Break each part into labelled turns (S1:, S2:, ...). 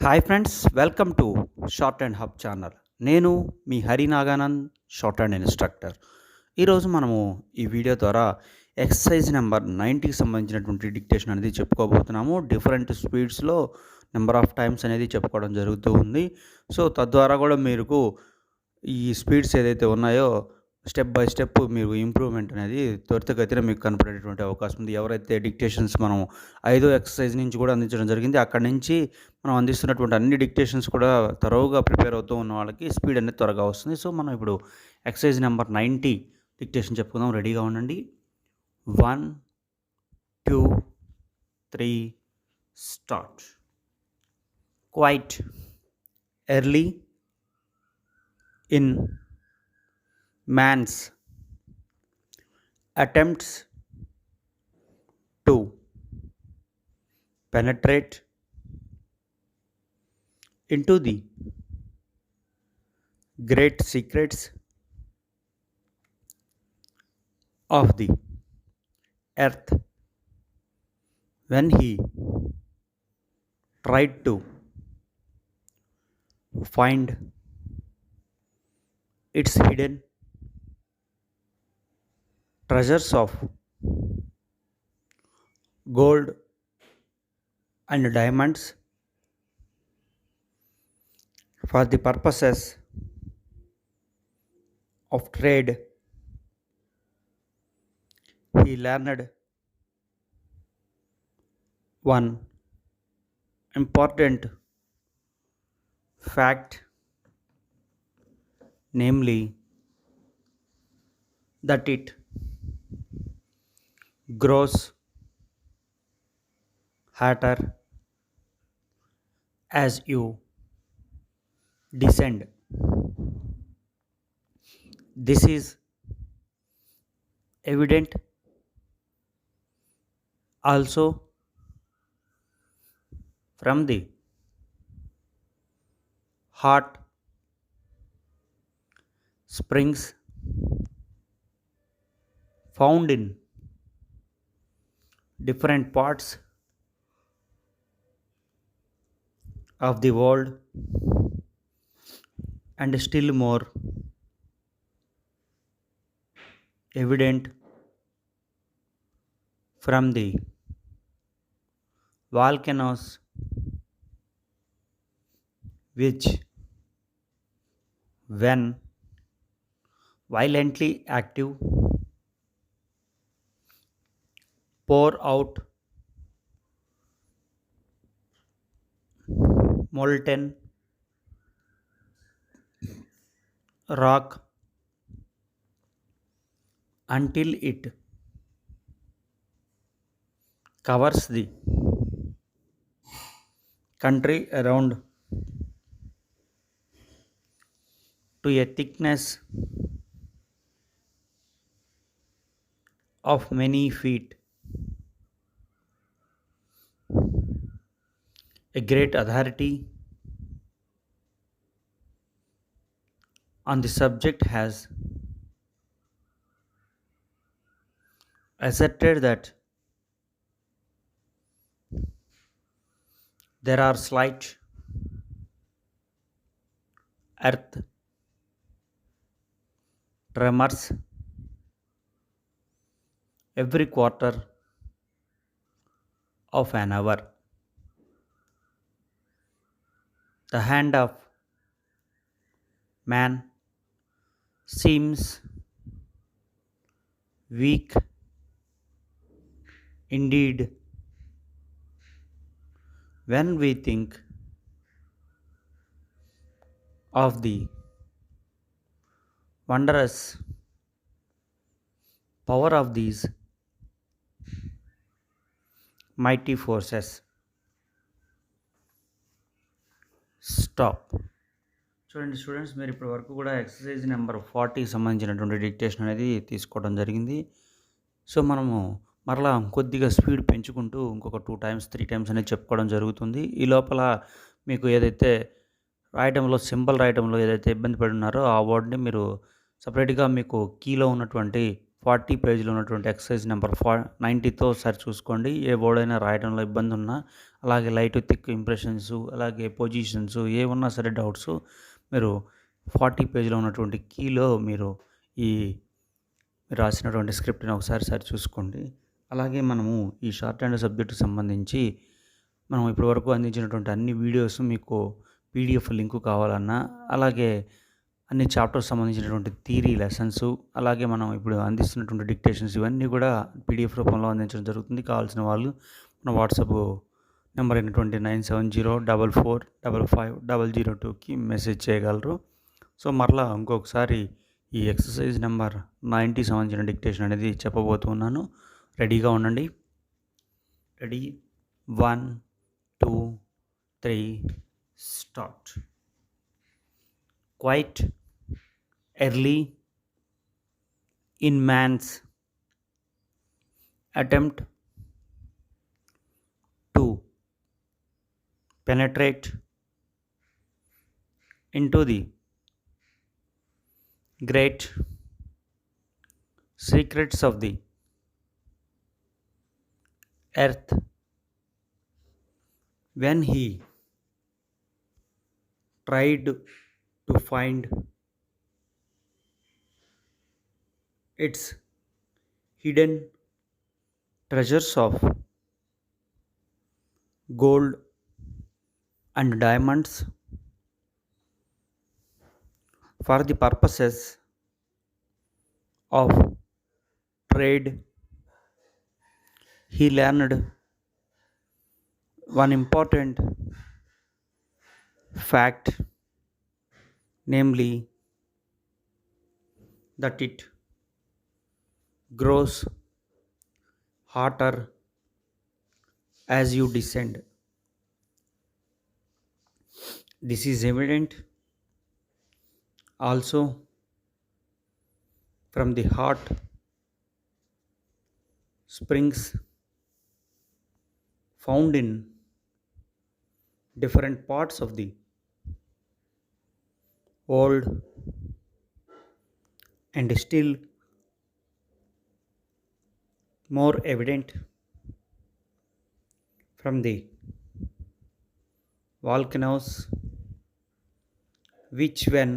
S1: Hi friends, welcome to shorthand hub channel. నేను మీ Hari Naganand, shorthand instructor. ఈరోజు మనము ఈ వీడియో ద్వారా ఎక్సర్సైజ్ నెంబర్ 90కి సంబంధించినటువంటి డిక్టేషన్ అనేది చెప్పుకోబోతున్నాము. డిఫరెంట్ స్పీడ్స్లో నెంబర్ ఆఫ్ టైమ్స్ అనేది చెప్పుకోవడం జరుగుతూ ఉంది. సో తద్వారా కూడా మీకు ఈ స్పీడ్స్ ఏదైతే ఉన్నాయో స్టెప్ బై స్టెప్ మీరు ఇంప్రూవ్మెంట్ అనేది త్వరితగతిన మీకు కనపడేటువంటి అవకాశం ఉంది. ఎవరైతే డిక్టేషన్స్ మనం 5వ ఎక్సర్సైజ్ నుంచి కూడా అందించడం జరిగింది. అక్కడి నుంచి మనం అందిస్తున్నటువంటి అన్ని డిక్టేషన్స్ కూడా తరోగా ప్రిపేర్ అవుతూ ఉన్న వాళ్ళకి స్పీడ్ అనేది త్వరగా వస్తుంది. సో మనం ఇప్పుడు ఎక్సర్సైజ్ నెంబర్ 90 డిక్టేషన్ చెప్పుకుందాం. రెడీగా ఉండండి. 1, 2, 3 start. Quite early in man's attempts to penetrate into the great secrets of the earth, when he tried to find its hidden treasures of gold and diamonds for the purposes of trade, he learned one important fact, namely that it grows hotter as you descend. This is evident also from the hot springs found in different parts of the world, and still more evident from the volcanoes which, when violently active, pour out molten rock until it covers the country around to a thickness of many feet. A great authority on the subject has asserted that there are slight earth tremors every quarter of an hour. The hand of man seems weak indeed when we think of the wondrous power of these mighty forces. Stop. చూడండి students, మీరు ఇప్పటి వరకు కూడా exercise number 40కి సంబంధించినటువంటి dictation అనేది తీసుకోవడం జరిగింది. So మనము మరలా కొద్దిగా స్పీడ్ పెంచుకుంటూ ఇంకొక 2 టైమ్స్ 3 టైమ్స్ అనేది చెప్పుకోవడం జరుగుతుంది. ఈ లోపల మీకు ఏదైతే రాయటంలో సింబల్ రాయటంలో ఏదైతే ఇబ్బంది పడి ఉన్నారో ఆ వర్డ్ని మీరు సపరేట్గా మీకు కీలో ఉన్నటువంటి 40 పేజీలో ఉన్నటువంటి ఎక్సర్సైజ్ నెంబర్ 90తో సరి చూసుకోండి. ఏ వర్డ్ అయినా రాయడంలో ఇబ్బంది ఉన్నా అలాగే లైట్ థిక్ ఇంప్రెషన్స్, అలాగే పొజిషన్స్ ఏమున్నా సరే డౌట్స్ మీరు 40 పేజ్లో ఉన్నటువంటి కీలో మీరు ఈ రాసినటువంటి స్క్రిప్ట్ని ఒకసారి చూసుకోండి. అలాగే మనము ఈ షార్ట్ హ్యాండ్ సబ్జెక్టుకి సంబంధించి మనం ఇప్పటివరకు అందించినటువంటి అన్ని వీడియోస్ మీకు పీడిఎఫ్ లింకు కావాలన్నా, అలాగే అన్ని చాప్టర్స్ సంబంధించినటువంటి థియరీ లెసన్స్, అలాగే మనం ఇప్పుడు అందిస్తున్నటువంటి డిక్టేషన్స్ ఇవన్నీ కూడా పీడిఎఫ్ రూపంలో అందించడం జరుగుతుంది. కావాల్సిన వాళ్ళు మన వాట్సాప్ నెంబర్ అయినటువంటి 9704455002కి మెసేజ్ చేయగలరు. సో మరలా ఇంకొకసారి ఈ ఎక్సర్సైజ్ నెంబర్ 90 సంబంధించిన డిక్టేషన్ అనేది చెప్పబోతున్నాను. రెడీగా ఉండండి. Ready, 1, 2, 3 start. Quite early in man's attempt to penetrate into the great secrets of the earth, when he tried to find its hidden treasures of gold and diamonds for the purposes of trade, he learned one important fact, namely that it grows hotter as you descend. This is evident also from the hot springs found in different parts of the world, and still more evident from the volcanoes, which when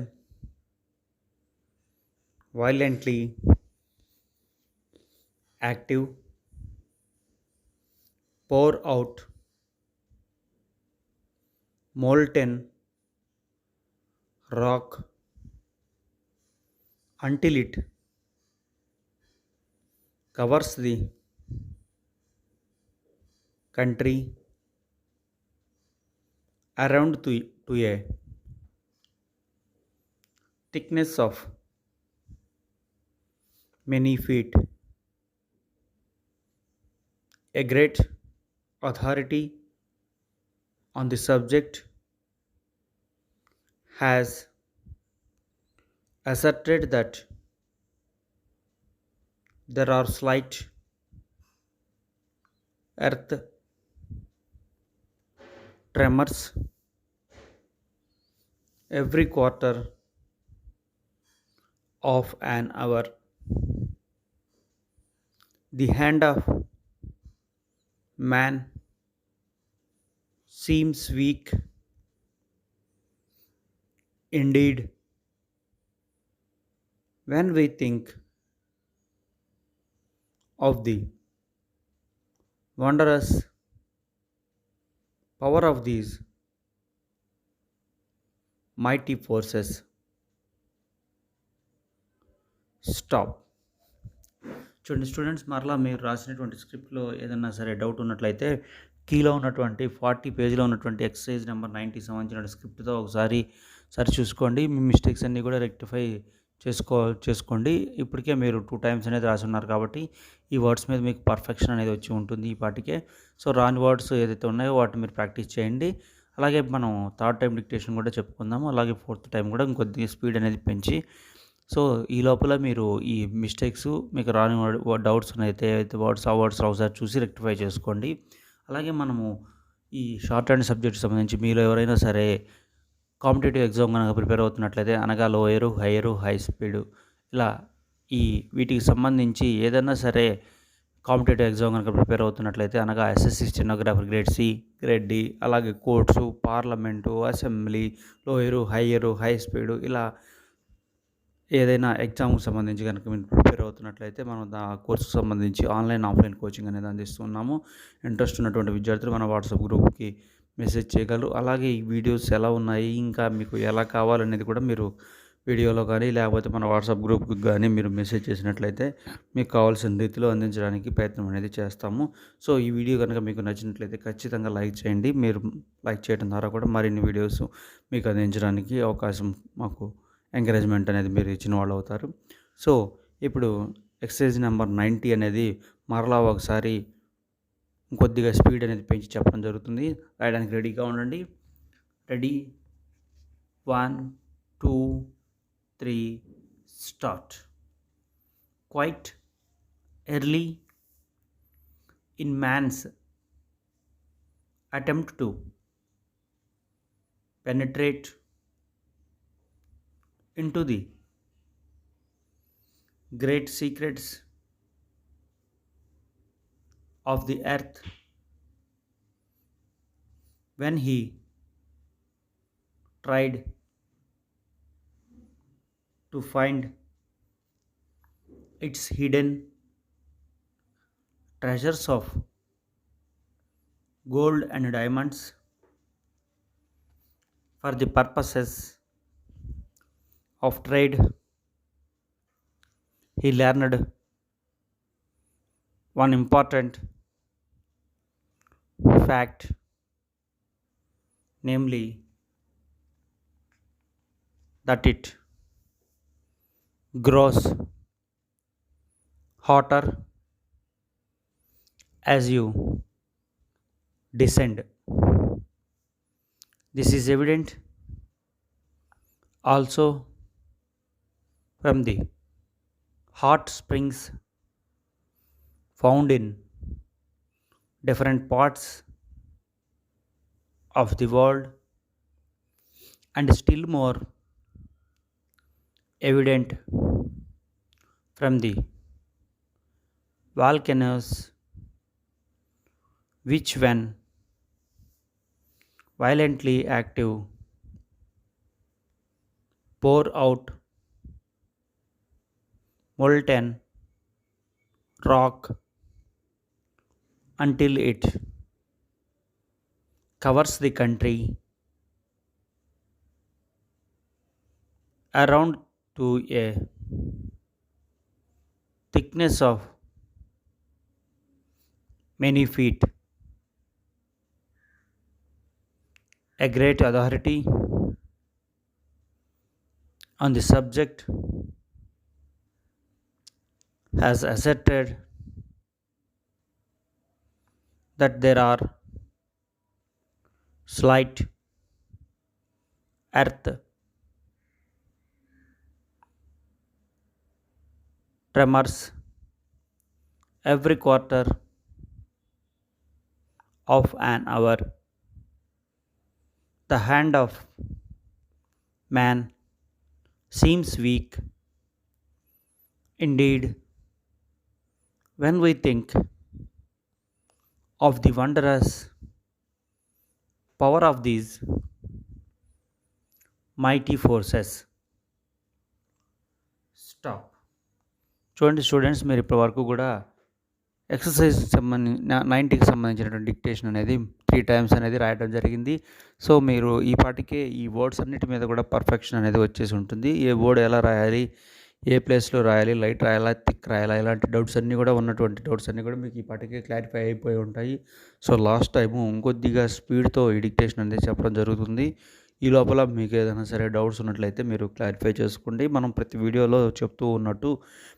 S1: violently active pour out molten rock until it covers the country around to a thickness of many feet. A great authority on the subject has asserted that there are slight earth tremors every quarter of an hour. The hand of man seems weak indeed when we think of the wondrous power of these mighty forces. Stop. చూడండి students, మరలా మీరు రాసినటువంటి స్క్రిప్ట్లో ఏదన్నా సరే doubt ఉన్నట్లయితే కీలో ఉన్నటువంటి 40 పేజీలో ఉన్నటువంటి ఎక్సర్సైజ్ నెంబర్ 90 సంబంధించిన స్క్రిప్ట్తో ఒకసారి చూసుకోండి. మీ మిస్టేక్స్ అన్నీ కూడా రెక్టిఫై చేసుకోండి. ఇప్పటికే మీరు 2 టైమ్స్ అనేది రాసి ఉన్నారు కాబట్టి ఈ వర్డ్స్ మీద మీకు పర్ఫెక్షన్ అనేది వచ్చి ఉంటుంది ఈ పాటికే. సో రాని వర్డ్స్ ఏదైతే ఉన్నాయో వాటిని మీరు ప్రాక్టీస్ చేయండి. అలాగే మనం 3rd టైం డిక్టేషన్ కూడా చెప్పుకుందాము. అలాగే 4th టైం కూడా ఇంకొద్దిగా స్పీడ్ అనేది పెంచి, సో ఈ లోపల మీరు ఈ మిస్టేక్స్ మీకు రాని డౌట్స్ అయితే వర్డ్స్ ఒకసారి చూసి రెక్టిఫై చేసుకోండి. అలాగే మనము ఈ షార్ట్ హ్యాండ్ సబ్జెక్ట్ సంబంధించి మీలో ఎవరైనా సరే కాంపిటేటివ్ ఎగ్జామ్ కనుక ప్రిపేర్ అవుతున్నట్లయితే, అనగా లోయరు, హయ్యరు, హై స్పీడు ఇలా వీటికి సంబంధించి ఏదైనా సరే కాంపిటేటివ్ ఎగ్జామ్ కనుక ప్రిపేర్ అవుతున్నట్లయితే అనగా SSC stenographer grade C, grade D, అలాగే courts, parliament, assembly, lower, higher, high speed ఇలా ఏదైనా ఎగ్జామ్కి సంబంధించి కనుక మీరు ప్రిపేర్ అవుతున్నట్లయితే మనం కోర్సుకు సంబంధించి ఆన్లైన్, ఆఫ్లైన్ కోచింగ్ అనేది అందిస్తున్నాము. ఇంట్రెస్ట్ ఉన్నటువంటి విద్యార్థులు మన వాట్సాప్ గ్రూప్కి మెసేజ్ చేయగలరు. అలాగే ఈ వీడియోస్ ఎలా ఉన్నాయి, ఇంకా మీకు ఎలా కావాలనేది కూడా మీరు వీడియోలో కానీ లేకపోతే మన వాట్సాప్ గ్రూప్కి కానీ మీరు మెసేజ్ చేసినట్లయితే మీకు కావాల్సిన రీతిలో అందించడానికి ప్రయత్నం అనేది చేస్తాము. సో ఈ వీడియో కనుక మీకు నచ్చినట్లయితే ఖచ్చితంగా లైక్ చేయండి. మీరు లైక్ చేయడం ద్వారా కూడా మరిన్ని వీడియోస్ మీకు అందించడానికి అవకాశం మాకు ఎంకరేజ్మెంట్ అనేది మీరు ఇచ్చిన వాళ్ళు అవుతారు. సో ఇప్పుడు ఎక్సర్సైజ్ నెంబర్ 90 అనేది మరలా ఒకసారి కొద్దిగా స్పీడ్ అనేది పెంచి చెప్పడం జరుగుతుంది. రాయడానికి రెడీగా ఉండండి. Ready, 1, 2, 3, start. Quite early in man's attempt to penetrate into the great secrets of the earth, when he tried to find its hidden treasures of gold and diamonds for the purposes of trade, he learned one important fact, namely that it grows hotter as you descend. This is evident also from the hot springs found in different parts of the world, and still more evident from the volcanoes which, when violently active, pour out molten rock until it covers the country around to a thickness of many feet. A great authority on the subject has asserted that there are slight earth tremors every quarter of an hour. The hand of man seems weak. Indeed, when we think of the wondrous power of these mighty forces. Stop. చూడండి students, మీరు ఇప్పటి వరకు కూడా exercise 90కి సంబంధించినటువంటి dictation అనేది 3 times అనేది రాయడం జరిగింది. సో మీరు ఈ పాటికే ఈ వర్డ్స్ అన్నిటి మీద కూడా పర్ఫెక్షన్ అనేది వచ్చేసి ఉంటుంది. ఏ వర్డ్ ఎలా రాయాలి, ఏ ప్లేస్లో రాయాలి, లైట్ రాయాలా, థిక్ రాయాలా, ఇలాంటి డౌట్స్ అన్నీ కూడా ఉన్నటువంటి డౌట్స్ అన్నీ కూడా మీకు ఈ పాటికే క్లారిఫై అయిపోయి ఉంటాయి. సో లాస్ట్ టైము ఇంకొద్దిగా స్పీడ్తో ఈ డిక్టేషన్ అనేది చెప్పడం జరుగుతుంది. ఈ లోపల మీకు ఏదైనా సరే డౌట్స్ ఉన్నట్లయితే మీరు క్లారిఫై చేసుకోండి. మనం ప్రతి వీడియోలో చెప్తూ ఉన్నట్టు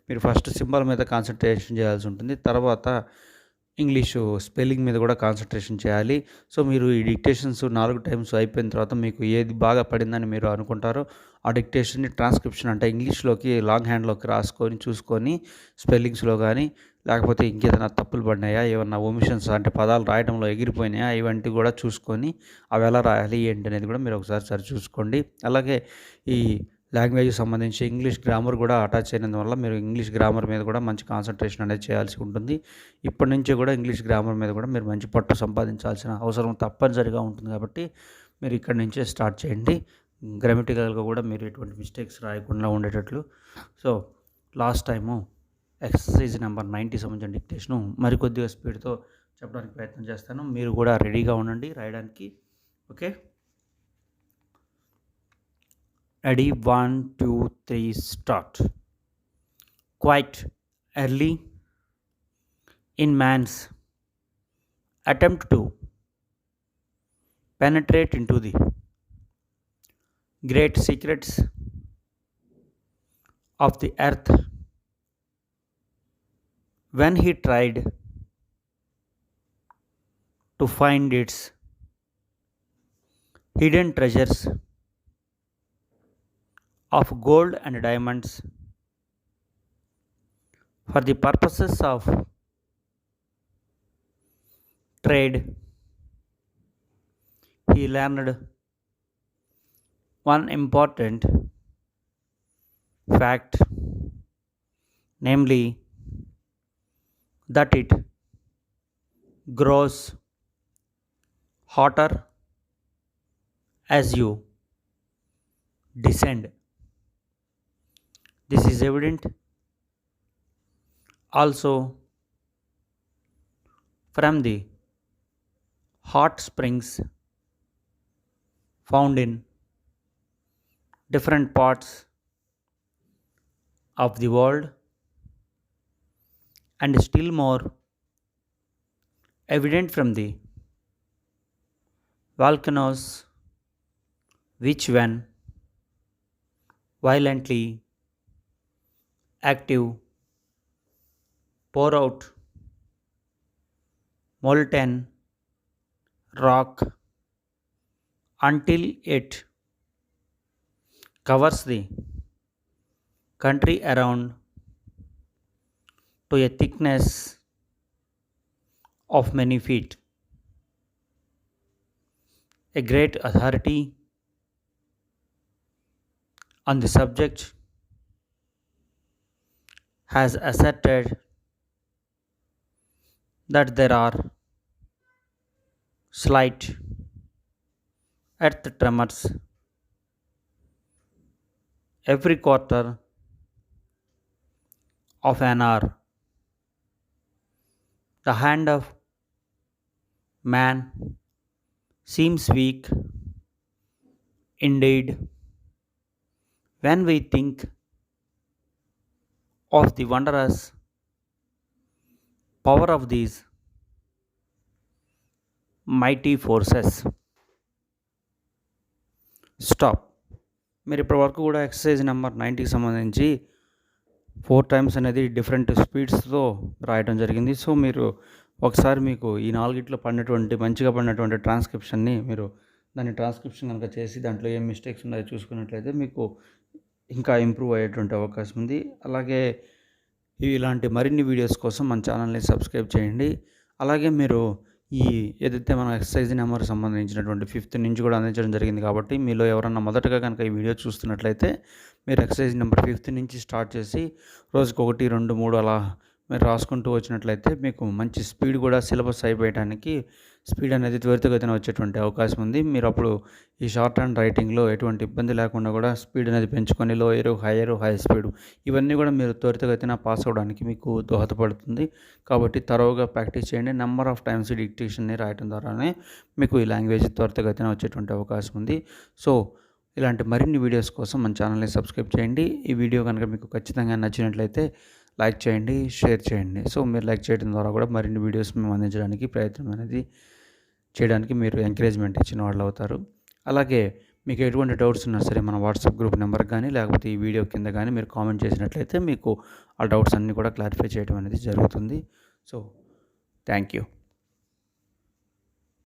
S1: మీరు ఫస్ట్ సింబల్ మీద కాన్సన్ట్రేషన్ చేయాల్సి ఉంటుంది. తర్వాత ఇంగ్లీషు స్పెల్లింగ్ మీద కూడా కాన్సన్ట్రేషన్ చేయాలి. సో మీరు ఈ డిక్టేషన్స్ 4 టైమ్స్ అయిపోయిన తర్వాత మీకు ఏది బాగా పడిందని మీరు అనుకుంటారో ఆ డిక్టేషన్ని ట్రాన్స్క్రిప్షన్ అంటే ఇంగ్లీష్లోకి లాంగ్ హ్యాండ్లోకి రాసుకొని చూసుకొని స్పెల్లింగ్స్లో కానీ లేకపోతే ఇంకేదైనా తప్పులు పడినాయా, ఏమన్నా ఒమిషన్స్ అంటే పదాలు రాయడంలో ఎగిరిపోయినాయా, ఇవంటి కూడా చూసుకొని అవి ఎలా రాయాలి ఏంటి అనేది కూడా మీరు ఒకసారి చూసుకోండి. అలాగే ఈ లాంగ్వేజ్కి సంబంధించి ఇంగ్లీష్ గ్రామర్ కూడా అటాచ్ అయినందువల్ల మీరు ఇంగ్లీష్ గ్రామర్ మీద కూడా మంచి కాన్సన్ట్రేషన్ అనేది చేయాల్సి ఉంటుంది. ఇప్పటి నుంచి కూడా ఇంగ్లీష్ గ్రామర్ మీద కూడా మీరు మంచి పట్టు సంపాదించాల్సిన అవసరం తప్పనిసరిగా ఉంటుంది కాబట్టి మీరు ఇక్కడి నుంచే స్టార్ట్ చేయండి. గ్రామటికల్గా కూడా మీరు ఎటువంటి మిస్టేక్స్ రాయకుండా ఉండేటట్లు. So last time exercise number 90 సంబంధించిన డిక్టేషను మరికొద్దిగా స్పీడ్తో చెప్పడానికి ప్రయత్నం చేస్తాను. మీరు కూడా రెడీగా ఉండండి రాయడానికి. Okay, ready, 1 2 3 start. Quite early in man's attempt to penetrate into the great secrets of the earth, when he tried to find its hidden treasures of gold and diamonds for the purposes of trade, he learned one important fact, namely that it grows hotter as you descend. This is evident also from the hot springs found in different parts of the world, and still more evident from the volcanoes which, when violently active, pour out molten rock until it covers the country around to a thickness of many feet. A great authority on the subject has asserted that there are slight earth tremors every quarter of an hour. The hand of man seems weak indeed when we think of the wondrous power of these mighty forces. Stop. మీరు ఇప్పటి వరకు కూడా exercise number 90కి సంబంధించి 4 times అనేది different స్పీడ్స్తో రాయడం జరిగింది. So మీరు ఒకసారి మీకు ఈ 4గిట్లో మంచిగా పడినటువంటి ట్రాన్స్క్రిప్షన్ని మీరు దాన్ని ట్రాన్స్క్రిప్షన్ కనుక చేసి దాంట్లో ఏం మిస్టేక్స్ ఉన్నాయో చూసుకున్నట్లయితే మీకు ఇంకా ఇంప్రూవ్ అయ్యేటువంటి అవకాశం ఉంది. అలాగే ఇలాంటి మరిన్ని వీడియోస్ కోసం మన ఛానల్ని సబ్స్క్రైబ్ చేయండి. అలాగే మీరు ఏదైతే మన ఎక్సర్సైజ్ నెంబర్ సంబంధించినటువంటి 5th నుంచి కూడా అందించడం జరిగింది కాబట్టి మీలో ఎవరన్నా మొదటగా కనుక ఈ వీడియో చూస్తున్నట్లయితే మీరు ఎక్సర్సైజ్ నెంబర్ 5th నుంచి స్టార్ట్ చేసి రోజుకి 1 2 3 అలా మీరు రాసుకుంటూ వచ్చినట్లయితే మీకు మంచి స్పీడ్ కూడా సిలబస్ అయిపోయడానికి స్పీడ్ అనేది త్వరితగతిన వచ్చేటువంటి అవకాశం ఉంది. మీరు అప్పుడు ఈ షార్ట్ హ్యాండ్ రైటింగ్లో ఎటువంటి ఇబ్బంది లేకుండా కూడా స్పీడ్ అనేది పెంచుకొని లోయరు హై స్పీడ్ ఇవన్నీ కూడా మీరు త్వరితగతిన పాస్ అవ్వడానికి మీకు దోహదపడుతుంది. కాబట్టి తరోగా ప్రాక్టీస్ చేయండి. నెంబర్ ఆఫ్ టైమ్స్ డిక్టేషన్ని రాయడం ద్వారానే మీకు ఈ లాంగ్వేజ్ త్వరితగతిన వచ్చేటువంటి అవకాశం ఉంది. సో ఇలాంటి మరిన్ని వీడియోస్ కోసం మన ఛానల్ని సబ్స్క్రైబ్ చేయండి. ఈ వీడియో కనుక మీకు ఖచ్చితంగా నచ్చినట్లయితే లైక్ చేయండి, షేర్ చేయండి. సో మీరు లైక్ చేయడం ద్వారా కూడా మరిన్ని వీడియోస్ మేము అందించడానికి ప్రయత్నం అనేది చేయడానికి మీరు ఎంకరేజ్మెంట్ ఇచ్చిన వాళ్ళు అవుతారు. అలాగే మీకు ఎటువంటి డౌట్స్ ఉన్నా సరే మన వాట్సాప్ గ్రూప్ నెంబర్కి కానీ లేకపోతే ఈ వీడియో కింద కానీ మీరు కామెంట్ చేసినట్లయితే మీకు ఆ డౌట్స్ అన్నీ కూడా క్లారిఫై చేయడం అనేది జరుగుతుంది. So thank you.